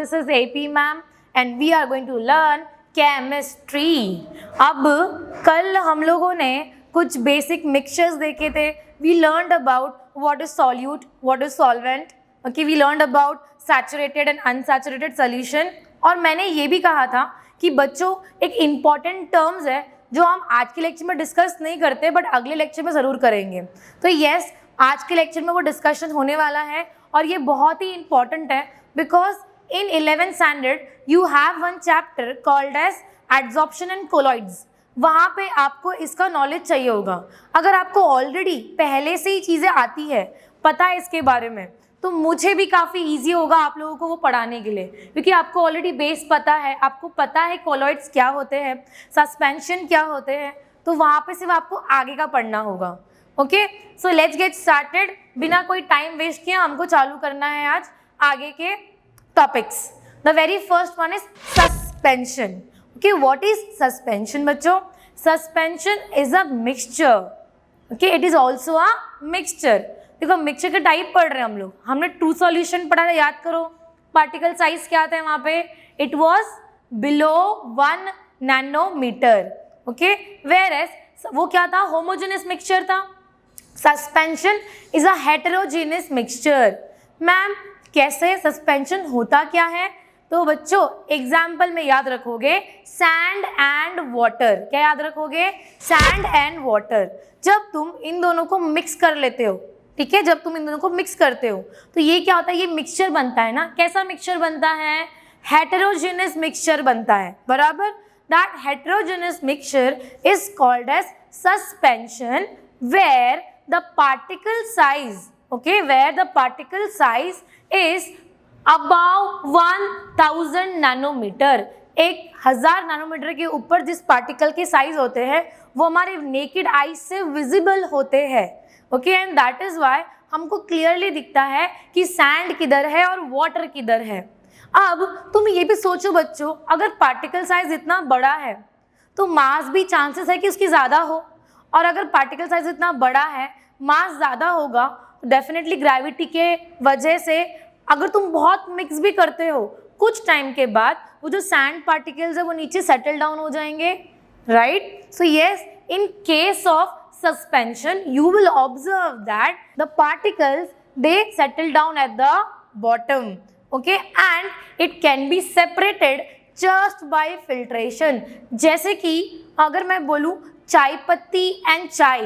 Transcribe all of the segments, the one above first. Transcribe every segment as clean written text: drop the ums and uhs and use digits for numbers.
this is AP ma'am and we are going to learn chemistry. अब कल हम लोगों ने कुछ बेसिक मिक्सचर्स देखे थे. We learned about what is solute, what is solvent. Okay, we learned about saturated and unsaturated solution. और मैंने ये भी कहा था कि बच्चों एक इम्पॉर्टेंट टर्म्स है जो हम आज के लेक्चर में डिस्कस नहीं करते बट अगले लेक्चर में ज़रूर करेंगे. तो यस, आज के लेक्चर में वो डिस्कशन होने वाला है और ये बहुत ही इम्पॉर्टेंट है because in 11th standard you have one chapter called as adsorption and colloids. वहाँ पे आपको इसका नॉलेज चाहिए होगा. अगर आपको ऑलरेडी पहले से ही चीज़ें आती है, पता है इसके बारे में, तो मुझे भी काफ़ी इजी होगा आप लोगों को वो पढ़ाने के लिए, क्योंकि आपको ऑलरेडी बेस पता है. आपको पता है कोलॉइड्स क्या होते हैं, सस्पेंशन क्या होते हैं, तो वहाँ पे सिर्फ आपको आगे का पढ़ना होगा. Okay, so let's get started. बिना कोई टाइम वेस्ट किए हमको चालू करना है आज आगे के topics. The very first one is suspension. Okay, what is suspension बच्चों? Suspension is a mixture. Okay, it is also a mixture. देखो मिक्सचर के टाइप पढ़ रहे हैं हम लोग. हमने ट्रू सॉल्यूशन पढ़ा था, याद करो. पार्टिकल साइज क्या था वहाँ पे? It was below 1 nanometer. Okay, whereas वो क्या था? होमोजेनस मिक्सचर था. Suspension is a heterogeneous mixture. Ma'am कैसे? सस्पेंशन होता क्या है? तो बच्चों एग्जाम्पल में याद रखोगे सैंड एंड वाटर. क्या याद रखोगे? Sand and water. जब तुम इन दोनों को मिक्स कर लेते हो, ठीक है, जब तुम इन दोनों को मिक्स करते हो तो ये क्या होता है? ये मिक्सचर बनता है ना. कैसा मिक्सचर बनता है? हेटेरोजेनस मिक्सचर बनता है. बराबर. That heterogeneous mixture is called as suspension where the particle size, okay, where the particle size is above 1000 nanometre. 1000 nanometre के ऊपर जिस पार्टिकल के साइज होते हैं वो हमारे नेकेड आई से विजिबल होते हैं. Okay, and that is why हमको क्लियरली दिखता है कि सैंड किधर है और वाटर किधर है. अब तुम ये भी सोचो बच्चों, अगर पार्टिकल साइज इतना बड़ा है तो मास भी चांसेस है कि उसकी ज़्यादा हो, और अगर पार्टिकल साइज इतना बड़ा है, मास ज़्यादा होगा, तो डेफिनेटली ग्रेविटी के वजह से अगर तुम बहुत मिक्स भी करते हो, कुछ टाइम के बाद वो जो सैंड पार्टिकल्स है वो नीचे सेटल डाउन हो जाएंगे. Right. So yes, in case of suspension you will observe that the particles they settle down at the bottom. Okay, and it can be separated just by filtration. जैसे कि अगर मैं बोलूँ चाय पत्ती एंड चाय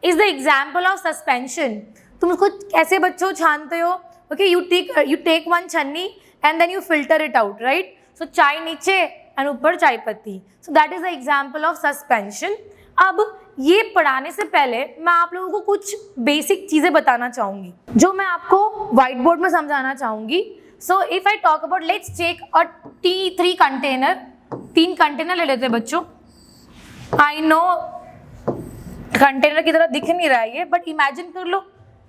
is the example of suspension. तुम उसको कैसे बच्चों छानते हो? Okay, you take one छन्नी and then you filter it out, right? So चाय नीचे and ऊपर चाय पत्ती. So that is the example of suspension. अब ये पढ़ाने से पहले मैं आप लोगों को कुछ बेसिक चीज़ें बताना चाहूँगी जो मैं आपको व्हाइट बोर्ड में समझाना चाहूँगी. So if I talk about, let's take a T3 container. 3 container ले लेते हैं बच्चों. आई नो कंटेनर की तरह दिख नहीं रहा है ये, बट इमेजिन कर लो,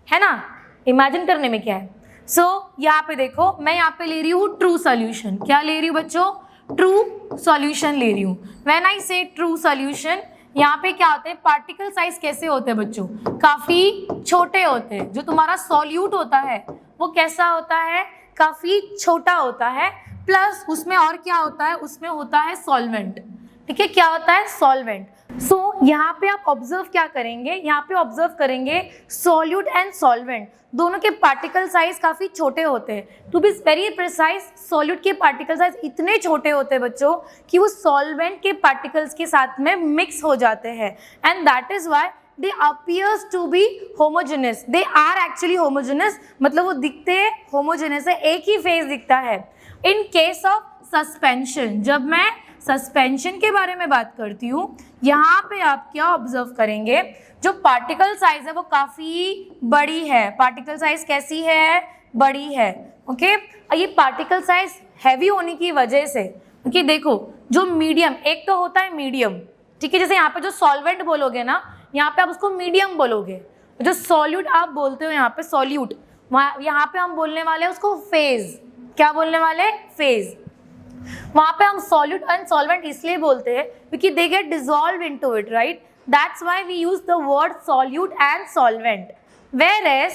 है ना. इमेजिन करने में क्या है? सो यहाँ पे देखो, मैं यहाँ पे ले रही हूँ ट्रू सॉल्यूशन. क्या ले रही हूँ बच्चों? ट्रू सॉल्यूशन ले रही हूँ. व्हेन आई से ट्रू सॉल्यूशन, यहाँ पे क्या होते हैं? पार्टिकल साइज कैसे होते हैं बच्चों? काफ़ी छोटे होते हैं. जो तुम्हारा सॉल्यूट होता है वो कैसा होता है? काफ़ी छोटा होता है. प्लस उसमें और क्या होता है? उसमें होता है सॉल्वेंट. ठीक है, क्या होता है? सॉल्वेंट. सो यहाँ पे आप ऑब्जर्व क्या करेंगे? यहाँ पे ऑब्जर्व करेंगे सॉल्यूट एंड सॉल्वेंट दोनों के पार्टिकल साइज काफ़ी छोटे होते हैं. To be very precise, solute के पार्टिकल साइज इतने छोटे होते हैं बच्चों कि वो सॉल्वेंट के पार्टिकल्स के साथ में मिक्स हो जाते हैं. And that is why they appears to be homogeneous. They are actually homogeneous, मतलब वो दिखते होमोजेनस है, एक ही फेज दिखता है. इन केस ऑफ सस्पेंशन, जब मैं सस्पेंशन के बारे में बात करती हूँ, यहाँ पे आप क्या ऑब्जर्व करेंगे? जो पार्टिकल साइज है वो काफ़ी बड़ी है. पार्टिकल साइज कैसी है? बड़ी है. ओके, ये पार्टिकल साइज हैवी होने की वजह से, ओके, देखो जो मीडियम, एक तो होता है मीडियम, ठीक है, जैसे यहाँ पे जो सॉल्वेंट बोलोगे ना, यहाँ पे आप उसको मीडियम बोलोगे. जो सॉल्यूट आप बोलते हो यहाँ पे सॉल्यूट, यहाँ पे हम बोलने वाले हैं उसको फेज. क्या बोलने वाले? फेज. वहाँ पे हम सॉल्यूट एंड सॉल्वेंट इसलिए बोलते हैं क्योंकि they get dissolve into it, right. That's why we use the word solute and solvent. Whereas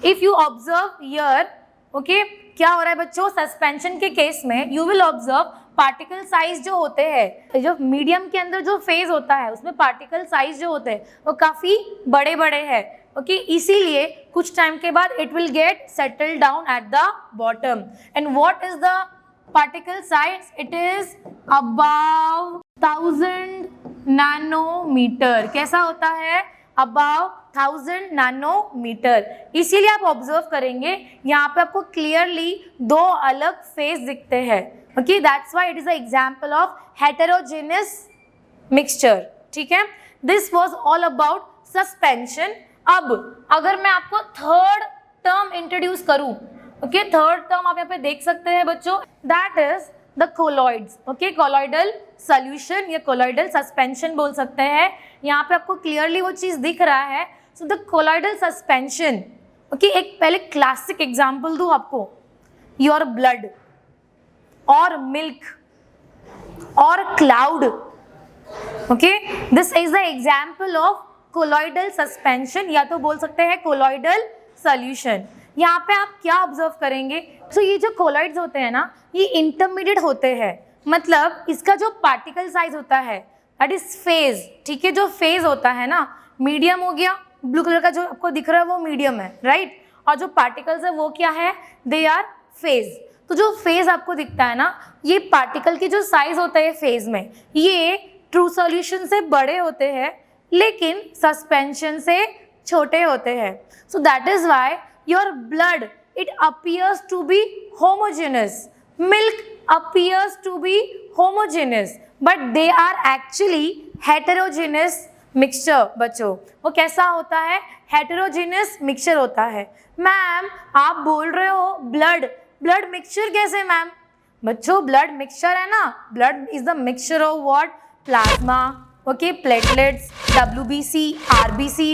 if you observe here, okay क्या हो रहा है बच्चों, सस्पेंशन के केस में you will observe particle size जो होते हैं, जो मीडियम के अंदर जो फेज होता है उसमें पार्टिकल साइज जो होते हैं वो काफी बड़े बड़े हैं। ओके इसीलिए कुछ टाइम के बाद it will get settle down at the bottom. And what is the particle size? It is above 1000 nanometer. कैसा होता है? above 1000 nanometer. इसीलिए आप ऑब्जर्व करेंगे यहाँ पे आपको क्लियरली दो अलग फेज दिखते हैं। Okay that's why it is a example of heterogeneous mixture. ठीक है, this was all about suspension. अब अगर मैं आपको थर्ड टर्म इंट्रोड्यूस करूं, ओके थर्ड टर्म आप यहाँ पे देख सकते हैं बच्चों, that is the colloids. Okay colloidal solution या कोलॉइडल सस्पेंशन बोल सकते हैं। यहाँ पे आपको क्लियरली वो चीज दिख रहा है। So the colloidal suspension, okay एक पहले क्लासिक एग्जांपल दूं आपको, योर ब्लड और मिल्क और cloud. Okay this is the example of colloidal suspension या तो बोल सकते हैं कोलॉइडल सॉल्यूशन। यहाँ पे आप क्या ऑब्जर्व करेंगे, तो ये जो कोलॉइड्स होते हैं ना ये इंटरमीडिएट होते हैं, मतलब इसका जो पार्टिकल साइज होता है दैट इज फेज। ठीक है, जो फेज होता है ना मीडियम हो गया, ब्लू कलर का जो आपको दिख रहा है वो मीडियम है, राइट, और जो पार्टिकल्स है वो क्या है, दे आर फेज। तो जो फेज आपको दिखता है ना ये पार्टिकल की जो साइज होता है फेज में ये ट्रू सॉल्यूशन से बड़े होते हैं लेकिन सस्पेंशन से छोटे होते हैं। So that is why your blood it appears to be homogeneous, milk appears to be homogeneous, but they are actually heterogeneous mixture। बच्चों वो कैसा होता है, heterogeneous mixture होता है। मैम आप बोल रहे हो blood mixture कैसे मैम? बच्चों blood mixture है ना, blood is the mixture of what, plasma, okay, platelets, WBC, RBC,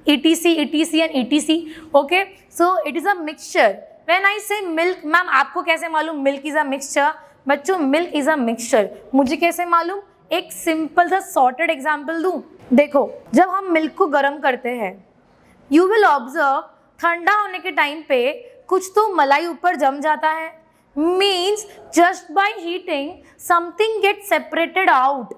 ETC and ETC। okay so it is a mixture। when I say milk, ma'am आपको कैसे मालूम milk is a mixture? बच्चों milk is a mixture मुझे कैसे मालूम? एक simple सा sorted example दूं। देखो जब हम मिल्क को गर्म करते हैं यू विल ऑब्जर्व ठंडा होने के टाइम पे कुछ तो मलाई ऊपर जम जाता है, means just by heating something get separated out.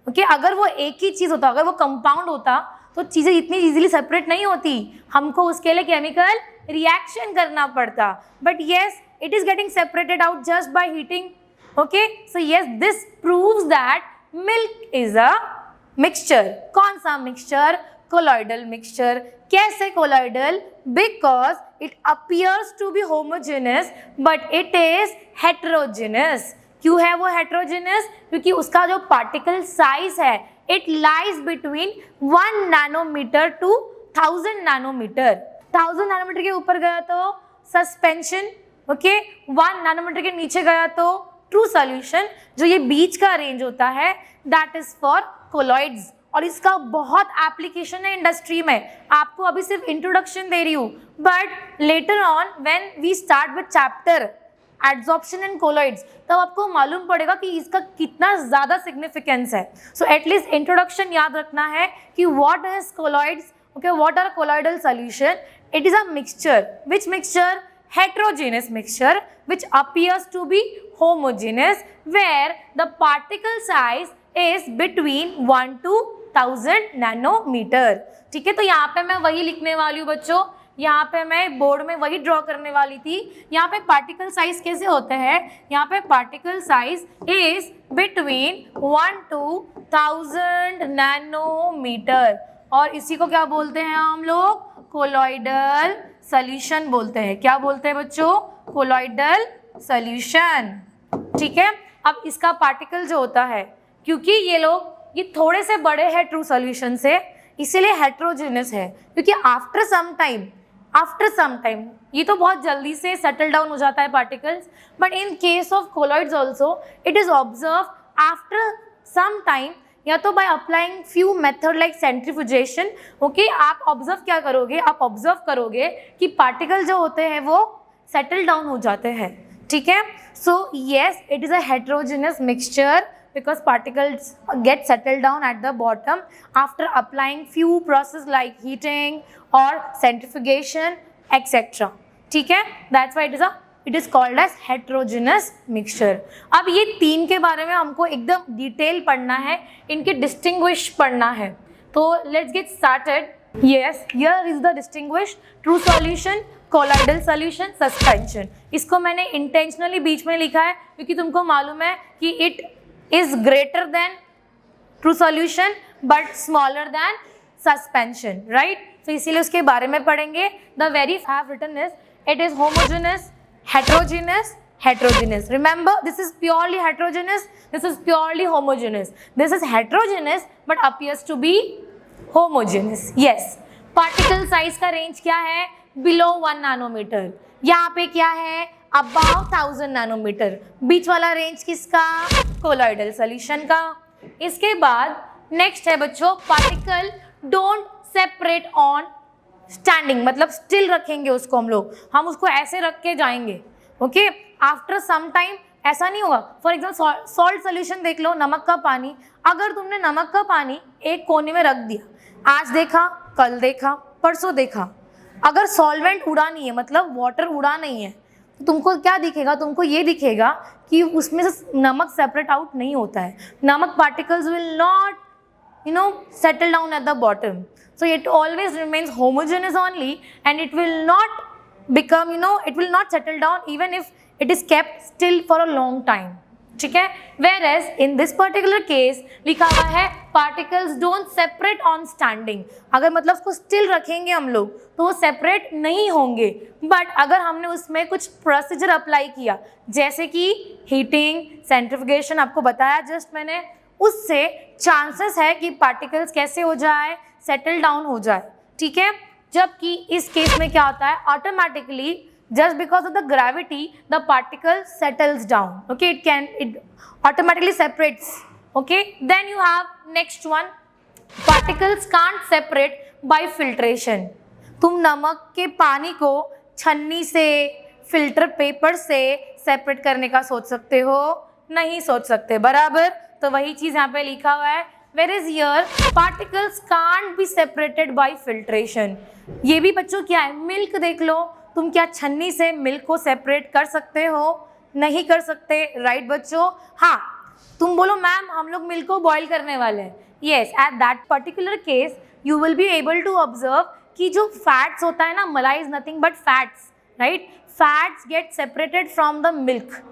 Okay अगर वो एक ही चीज होता, अगर वो कंपाउंड होता तो चीज़ें इतनी इजीली सेपरेट नहीं होती, हमको उसके लिए केमिकल रिएक्शन करना पड़ता। But yes it is getting separated out just by heating. Okay so yes this proves that milk is a mixture. कौन सा मिक्सचर? Colloidal mixture. कैसे colloidal? Because it appears to be homogeneous but it is heterogeneous. क्यों है वो heterogeneous? क्योंकि उसका जो particle size है it lies between 1 nanometre to 1000 nanometre. 1000 nanometre के ऊपर गया तो सस्पेंशन, ओके 1 नैनोमीटर के नीचे गया तो ट्रू सॉल्यूशन। जो ये बीच का रेंज होता है दैट इज फॉर कोलॉइड्स और इसका बहुत एप्लीकेशन है इंडस्ट्री में। आपको अभी सिर्फ इंट्रोडक्शन दे रही हूँ but later on when we start with chapter adsorption in colloids तब आपको मालूम पड़ेगा कि इसका कितना ज़्यादा सिग्निफिकेंस है। सो एटलीस्ट इंट्रोडक्शन याद रखना है कि what is colloids, okay what are colloidal solution. It is a mixture, which mixture? heterogeneous mixture which appears to be homogeneous where the particle size is between 1 to 1000 nanometer. ठीक है, तो यहाँ पे मैं वही लिखने वाली हूँ बच्चों, यहाँ पे मैं बोर्ड में वही ड्रॉ करने वाली थी। यहाँ पे पार्टिकल साइज कैसे होते हैं, यहाँ पे particle size is between 1 to 1000 nanometer और इसी को क्या बोलते हैं हम लोग? कोलॉइडल सॉल्यूशन बोलते हैं। क्या बोलते हैं बच्चों? Colloidal solution. ठीक है, अब इसका पार्टिकल जो होता है क्योंकि ये थोड़े से बड़े हैं ट्रू सॉल्यूशन से इसीलिए हेटेरोजेनस है, क्योंकि आफ्टर सम टाइम ये तो बहुत जल्दी से सेटल डाउन हो जाता है particles, but in case of colloids also it is observe after some time या तो by applying few method like centrifugation. Okay आप ऑब्जर्व क्या करोगे, आप ऑब्जर्व करोगे कि पार्टिकल जो होते हैं वो सेटल डाउन हो जाते हैं। ठीक है, सो yes it is a heterogeneous mixture because particles get settled down at the bottom after applying few process like heating or centrifugation etc. ठीक है, that's why it is called as heterogeneous mixture. अब ये तीन के बारे में हमको एकदम डिटेल पढ़ना है, इनके डिस्टिंग्विश पढ़ना है, तो let's get started. Yes, here is the distinguish true solution, colloidal solution, suspension. इसको मैंने इंटेंशनली बीच में लिखा है क्योंकि तुमको मालूम है कि it is greater than true solution but smaller than suspension, right? तो इसीलिए उसके बारे में पढ़ेंगे। The very have written is it is homogeneous, heterogeneous, heterogeneous. Remember, this is purely heterogeneous, this is purely homogeneous. This is heterogeneous but appears to be homogeneous. Yes. Particle size का range क्या है? Below 1 nanometer. यहाँ पे क्या है? Above 1000 nanometer. बीच वाला range किसका? Colloidal solution का. इसके बाद next है बच्चों, particle don't separate on standing, मतलब स्टिल रखेंगे उसको हम उसको ऐसे रख के जाएंगे, ओके? आफ्टर सम टाइम ऐसा नहीं होगा। फॉर एग्जाम्पल सॉल्ट सोल्यूशन देख लो, नमक का पानी, अगर तुमने नमक का पानी एक कोने में रख दिया, आज देखा, कल देखा, परसों देखा, अगर सॉल्वेंट उड़ा नहीं है, मतलब वाटर उड़ा नहीं है, तो तुमको क्या दिखेगा? तुमको ये दिखेगा कि उसमें से नमक सेपरेट आउट नहीं होता है, नमक particles will not settle down at the bottom. So it always remains homogeneous only and it will not become, it will not settle down even if it is kept still for a long time. ठीक है? Whereas in this particular case लिखा हुआ है particles don't separate on standing. अगर मतलब उसको still रखेंगे हम लोग तो वो separate नहीं होंगे, but अगर हमने उसमें कुछ procedure apply किया, जैसे कि heating, centrifugation आपको बताया जस्ट मैंने, उससे चांसेस है कि पार्टिकल्स कैसे हो जाए? सेटल डाउन हो जाए, ठीक है? जबकि इस केस में क्या होता है? Automatically just because of the gravity the particle settles down, okay? It automatically separates, okay? Then you have next one, particles can't separate by filtration. तुम नमक के पानी को छन्नी से, फिल्टर पेपर से सेपरेट करने का सोच सकते हो? नहीं सोच सकते, बराबर? तो वही चीज यहाँ पे लिखा हुआ है, whereas here particles can't be separated by filtration. ये भी बच्चों क्या है? मिल्क देख लो, तुम क्या छन्नी से मिल्क को सेपरेट कर सकते हो? नहीं कर सकते, राइट बच्चों? हाँ, तुम बोलो मैम हम लोग मिल्क को बॉईल करने वाले हैं, yes, at that particular case you will be able to observe कि जो फैट्स होता है ना, malai is nothing but fats, right? Fats get separated from the milk,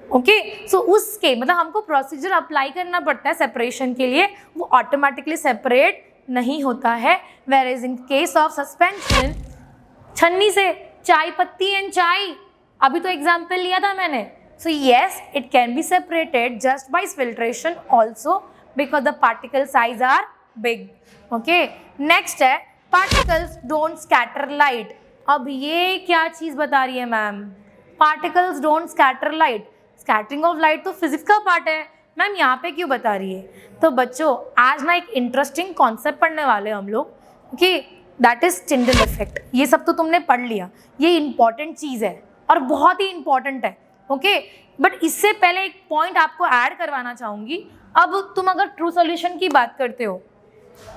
okay? So उसके मतलब हमको प्रोसीजर अप्लाई करना पड़ता है सेपरेशन के लिए, वो ऑटोमेटिकली सेपरेट नहीं होता है। Whereas in case of suspension, छन्नी से चाय पत्ती एंड चाय, अभी तो एग्जाम्पल लिया था मैंने, so yes it can be separated just by filtration also because the particle size are big, okay? Next है पार्टिकल्स डोंट स्कैटर लाइट। अब ये क्या चीज़ बता रही है ma'am? Particles don't scatter light. Scattering of light तो फिजिक्स का पार्ट है, मैम यहाँ पे क्यों बता रही है? तो बच्चों आज ना एक इंटरेस्टिंग कॉन्सेप्ट पढ़ने वाले हम लोग, कि दैट इज टिंडल इफेक्ट। ये सब तो तुमने पढ़ लिया, ये इंपॉर्टेंट चीज़ है और बहुत ही इंपॉर्टेंट है, ओके? बट इससे पहले एक पॉइंट आपको ऐड करवाना चाहूँगी। अब तुम अगर ट्रू सॉल्यूशन की बात करते हो,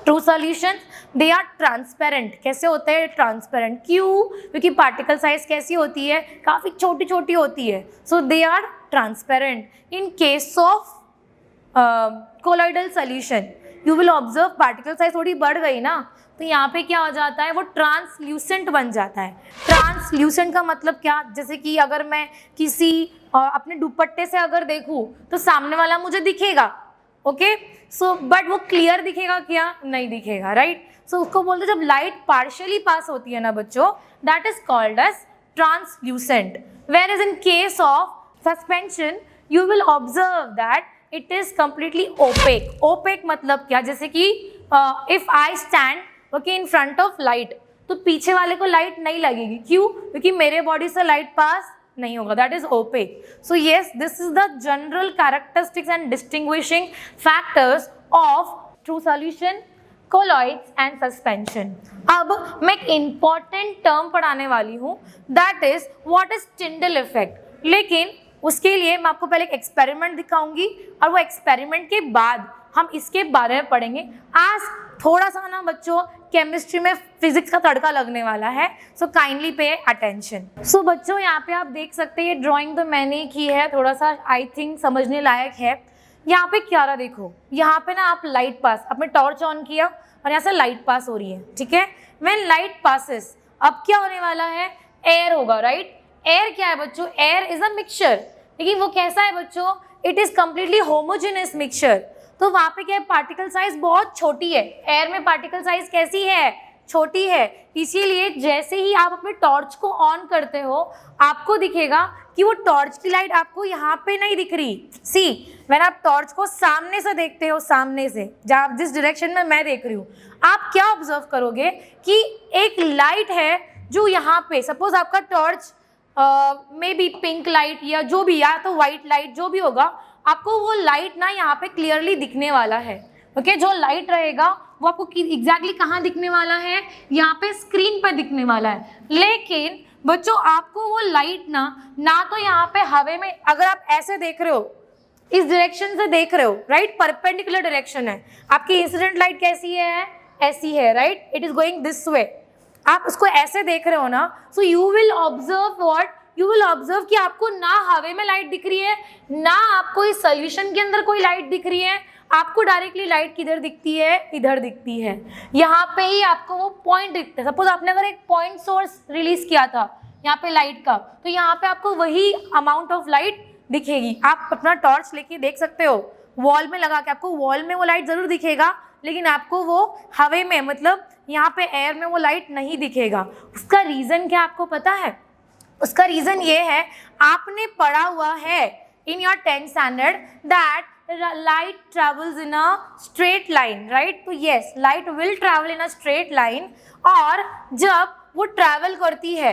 true solution they are transparent. कैसे होते हैं ट्रांसपेरेंट? क्यों? क्योंकि पार्टिकल साइज कैसी होती है? काफ़ी छोटी छोटी होती है, so they are transparent. In case of colloidal solution you will observe particle size थोड़ी बढ़ गई ना, तो यहाँ पे क्या हो जाता है? वो ट्रांसल्यूसेंट बन जाता है। ट्रांसल्यूसेंट का मतलब क्या? जैसे कि अगर मैं किसी अपने दुपट्टे से अगर देखूँ तो सामने वाला मुझे दिखेगा, ओके? सो बट वो क्लियर दिखेगा क्या? नहीं दिखेगा, राइट? सो उसको बोलते हैं जब लाइट पार्शियली पास होती है ना बच्चों, that is called as translucent. Whereas in case of suspension you will observe that it is completely opaque. Opaque मतलब क्या? जैसे कि if I stand okay in front of light, तो पीछे वाले को लाइट नहीं लगेगी। क्यों? क्योंकि मेरे बॉडी से लाइट पास नहीं होगा, that is opaque. So yes, this is the general characteristics and distinguishing factors of true solution, colloids and suspension. अब मैं एक इंपॉर्टेंट टर्म पढ़ाने वाली हूँ, that is what is Tyndall effect. लेकिन उसके लिए मैं आपको पहले एक एक्सपेरिमेंट दिखाऊंगी और वो एक्सपेरिमेंट के बाद हम इसके बारे में पढ़ेंगे। आज थोड़ा सा ना बच्चों केमिस्ट्री में फिजिक्स का तड़का लगने वाला है, सो काइंडली पे अटेंशन। सो बच्चों यहाँ पे आप देख सकते हैं ये ड्राइंग तो मैंने की है, थोड़ा सा आई थिंक समझने लायक है। यहाँ पे क्या रहा देखो, यहाँ पे ना आप लाइट पास, आपने टॉर्च ऑन किया और यहाँ से लाइट पास हो रही है, ठीक है। व्हेन लाइट पासेस, अब क्या होने वाला है, एयर होगा, राइट। एयर क्या है बच्चों, एयर इज अ मिक्सचर, लेकिन वो कैसा है बच्चों, it is completely homogeneous mixture. तो वहाँ पे क्या है, पार्टिकल साइज बहुत छोटी है, एयर में पार्टिकल साइज कैसी है, छोटी है। इसीलिए जैसे ही आप अपने टॉर्च को ऑन करते हो आपको दिखेगा कि वो टॉर्च की लाइट आपको यहाँ पे नहीं दिख रही। सी व्हेन आप टॉर्च को सामने से देखते हो, सामने से जहाँ जिस डायरेक्शन में मैं देख रही हूँ, आप क्या ऑब्जर्व करोगे कि एक लाइट है जो यहाँ पे, सपोज आपका torch may be pink light या जो भी, या तो व्हाइट लाइट, जो भी होगा, आपको वो लाइट ना यहाँ पे क्लियरली दिखने वाला है। ओके, जो लाइट रहेगा वो आपको एग्जैक्टली कहाँ दिखने वाला है, यहाँ पे स्क्रीन पर दिखने वाला है। लेकिन बच्चों आपको वो लाइट ना तो यहाँ पे हवा में, अगर आप ऐसे देख रहे हो, इस डायरेक्शन से देख रहे हो, राइट, परपेंडिकुलर डायरेक्शन है, आपकी इंसिडेंट लाइट कैसी है, ऐसी है, right, it is going this way. आप उसको ऐसे देख रहे हो ना, so you will observe what, you will observe कि आपको ना हवा में लाइट दिख रही है, ना आपको इस सोल्यूशन के अंदर कोई लाइट दिख रही है, आपको डायरेक्टली लाइट किधर दिखती है, इधर दिखती है। यहाँ पे ही आपको वो पॉइंट दिखता है। सपोज आपने अगर एक पॉइंट सोर्स रिलीज किया था यहाँ पे लाइट का, तो यहाँ पे आपको वही अमाउंट ऑफ लाइट दिखेगी। आप अपना टॉर्च लेके देख सकते हो, वॉल में लगा के आपको वॉल में वो लाइट जरूर दिखेगा, लेकिन आपको वो हवा में, मतलब यहाँ पे एयर में वो लाइट नहीं दिखेगा। उसका रीज़न क्या आपको पता है? उसका रीज़न ये है, आपने पढ़ा हुआ है in your 10th standard that light travels in a straight line, right? तो yes, light will travel in a straight line, और जब वो ट्रैवल करती है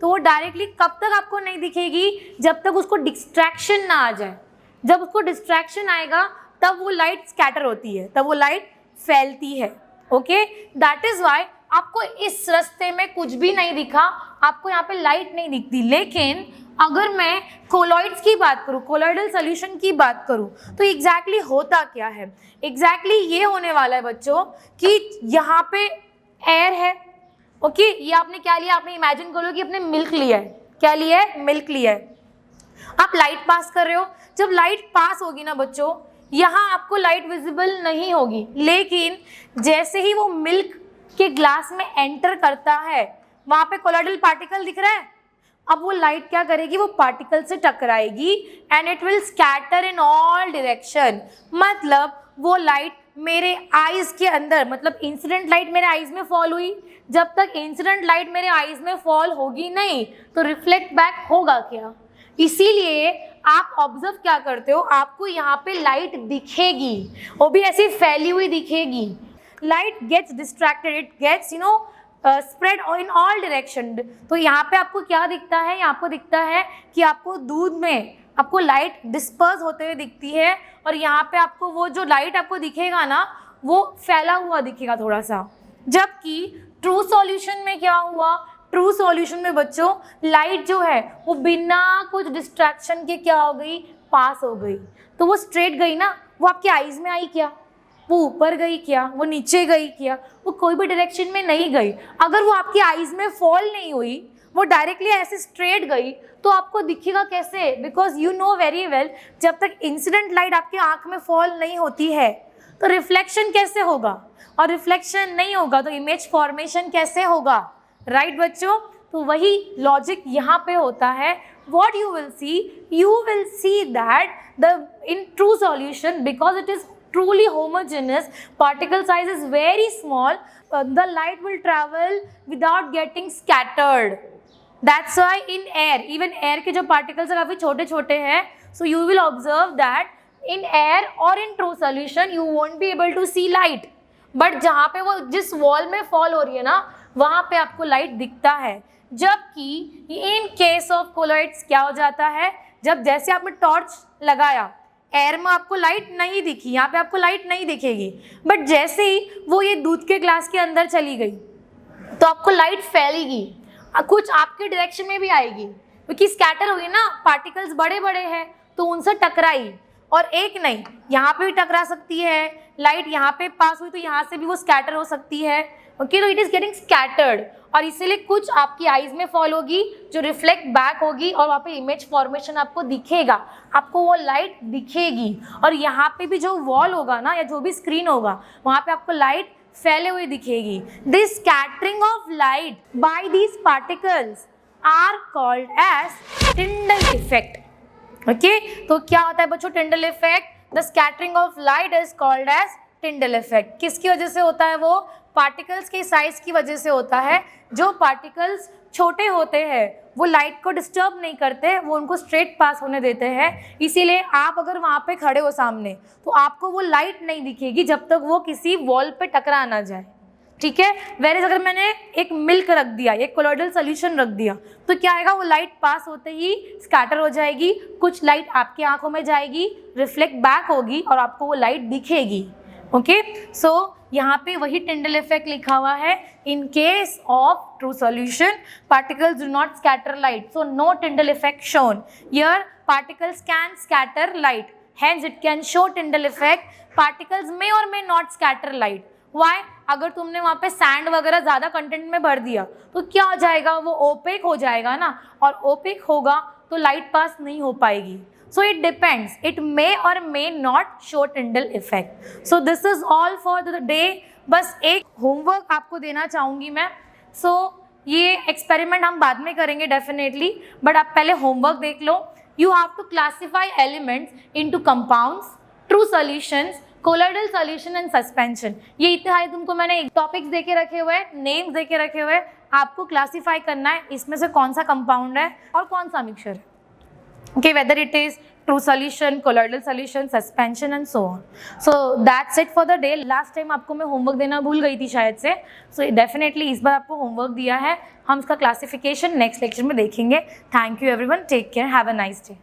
तो वो डायरेक्टली कब तक आपको नहीं दिखेगी, जब तक उसको डिस्ट्रैक्शन ना आ जाए। जब उसको डिस्ट्रैक्शन आएगा तब वो लाइट स्कैटर होती है, तब वो लाइट फैलती है। ओके, दैट इज वाई आपको इस रास्ते में कुछ भी नहीं दिखा, आपको यहाँ पे लाइट नहीं दिखती। लेकिन अगर मैं कोलॉइड्स की बात करूँ, कोलॉइडल सोल्यूशन की बात करूँ, तो एग्जैक्टली होता क्या है, एग्जैक्टली ये होने वाला है बच्चों कि यहाँ पे एयर है। ओके, ये आपने क्या लिया, आपने इमेजिन करो कि आपने मिल्क लिया है। क्या लिया है? मिल्क लिया है। आप लाइट पास कर रहे हो, जब लाइट पास होगी ना बच्चों, यहाँ आपको लाइट विजिबल नहीं होगी, लेकिन जैसे ही वो मिल्क के ग्लास में एंटर करता है, वहाँ पे कोलॉइडल पार्टिकल दिख रहा है। अब वो लाइट क्या करेगी, वो पार्टिकल से टकराएगी and it will scatter in all direction. मतलब वो लाइट मेरे आईज के अंदर, मतलब इंसिडेंट लाइट मेरे आईज में फॉल हुई, जब तक इंसिडेंट लाइट मेरे आईज में फॉल होगी नहीं तो रिफ्लेक्ट बैक होगा क्या। इसीलिए आप ऑब्जर्व क्या करते हो, आपको यहाँ पे लाइट दिखेगी, वो भी ऐसी फैली हुई दिखेगी। Light gets distracted, it gets spread in all direction. तो यहाँ पे आपको क्या दिखता है, यहाँ आपको दिखता है कि आपको दूध में आपको लाइट डिस्पर्स होते हुए दिखती है, और यहाँ पे आपको वो जो लाइट आपको दिखेगा ना, वो फैला हुआ दिखेगा थोड़ा सा। जबकि ट्रू सॉल्यूशन में क्या हुआ, ट्रू सॉल्यूशन में बच्चों लाइट जो है वो बिना कुछ डिस्ट्रैक्शन के क्या हो गई, पास हो गई। तो वो स्ट्रेट गई ना, वो आपके आईज में आई क्या, वो ऊपर गई क्या, वो नीचे गई क्या, वो कोई भी डायरेक्शन में नहीं गई। अगर वो आपकी आईज में फॉल नहीं हुई, वो डायरेक्टली ऐसे स्ट्रेट गई, तो आपको दिखेगा कैसे, because you know very well, जब तक इंसिडेंट लाइट आपकी आंख में फॉल नहीं होती है तो रिफ्लेक्शन कैसे होगा, और रिफ्लेक्शन नहीं होगा तो इमेज फॉर्मेशन कैसे होगा, राइट बच्चों। तो वही लॉजिक यहाँ पे होता है। What you will see that in true solution, because it is truly homogeneous, particle size is very small, the light will travel without getting scattered. That's why in air, even air के जो particles काफ़ी छोटे छोटे हैं, so you will observe that in air or in true solution you won't be able to see light. But जहाँ पे वो जिस wall में fall हो रही है ना, वहाँ पे आपको light दिखता है। जबकि इन केस ऑफ कोलॉइड्स क्या हो जाता है, जब जैसे आपने टॉर्च लगाया, एयर में आपको लाइट नहीं दिखी, यहाँ पे आपको लाइट नहीं दिखेगी, बट जैसे ही वो ये दूध के ग्लास के अंदर चली गई तो आपको लाइट फैलेगी, कुछ आपके डायरेक्शन में भी आएगी, क्योंकि स्कैटर हुई ना, पार्टिकल्स बड़े बड़े हैं तो उनसे टकराई, और एक नहीं, यहाँ पे भी टकरा सकती है लाइट, यहाँ पे पास हुई तो यहाँ से भी वो स्कैटर हो सकती है। ओके, तो इट इज गेटिंग स्कैटर्ड, और इसीलिए कुछ आपकी आईज में फॉल होगी जो रिफ्लेक्ट बैक होगी और वहाँ पे इमेज फॉर्मेशन आपको दिखेगा, आपको वो लाइट दिखेगी। और यहाँ पे भी जो वॉल होगा ना या जो भी स्क्रीन होगा वहाँ पे आपको लाइट फैले हुए दिखेगी। This scattering of light by these particles are called as Tyndall effect. Okay, तो क्या होता है बच्चों Tyndall effect? The scattering of light is called as Tyndall effect. किसकी वजह से होता है? वो पार्टिकल्स के साइज की वजह से होता है। जो पार्टिकल्स छोटे होते हैं वो लाइट को डिस्टर्ब नहीं करते, वो उनको स्ट्रेट पास होने देते हैं। इसीलिए आप अगर वहाँ पे खड़े हो सामने तो आपको वो लाइट नहीं दिखेगी जब तक वो किसी वॉल पे टकरा ना जाए, ठीक है। वेरेज अगर मैंने एक मिल्क रख दिया, एक कोलॉइडल सोल्यूशन रख दिया, तो क्या आएगा, वो लाइट पास होते ही स्कैटर हो जाएगी, कुछ लाइट आपकी आंखों में जाएगी, रिफ्लेक्ट बैक होगी और आपको वो लाइट दिखेगी। ओके, सो यहाँ पे वही टिंडल इफेक्ट लिखा हुआ है। In case of true solution particles do not scatter light, so no Tyndall effect shown. Here particles can scatter light, hence it can show Tyndall effect. Particles may or may not scatter light. Why? अगर तुमने वहाँ पे sand वगैरह ज़्यादा content में भर दिया तो क्या हो जाएगा, वो ओपेक हो जाएगा ना, और ओपेक होगा तो लाइट पास नहीं हो पाएगी। So it depends. It may or may not show Tyndall effect. So this is all for the day. बस एक होमवर्क आपको देना चाहूँगी मैं। So ये एक्सपेरिमेंट हम बाद में करेंगे डेफिनेटली, बट आप पहले होमवर्क देख लो। You have to classify elements into compounds, true solutions, colloidal solution and suspension. ये इतने सारे तुमको मैंने टॉपिक्स दे के रखे हुए हैं, नेम्स दे के रखे हुए हैं, आपको क्लासीफाई करना है इसमें से कौन सा कंपाउंड है और कौन सा मिक्सचर है। Okay, whether it is true solution, colloidal solution, suspension and so on. So that's it for the day. Last time आपको मैं होमवर्क देना भूल गई थी शायद से, so definitely इस बार आपको होमवर्क दिया है। हम इसका क्लासिफिकेशन नेक्स्ट लेक्चर में देखेंगे। Thank you everyone, take care, have a nice day.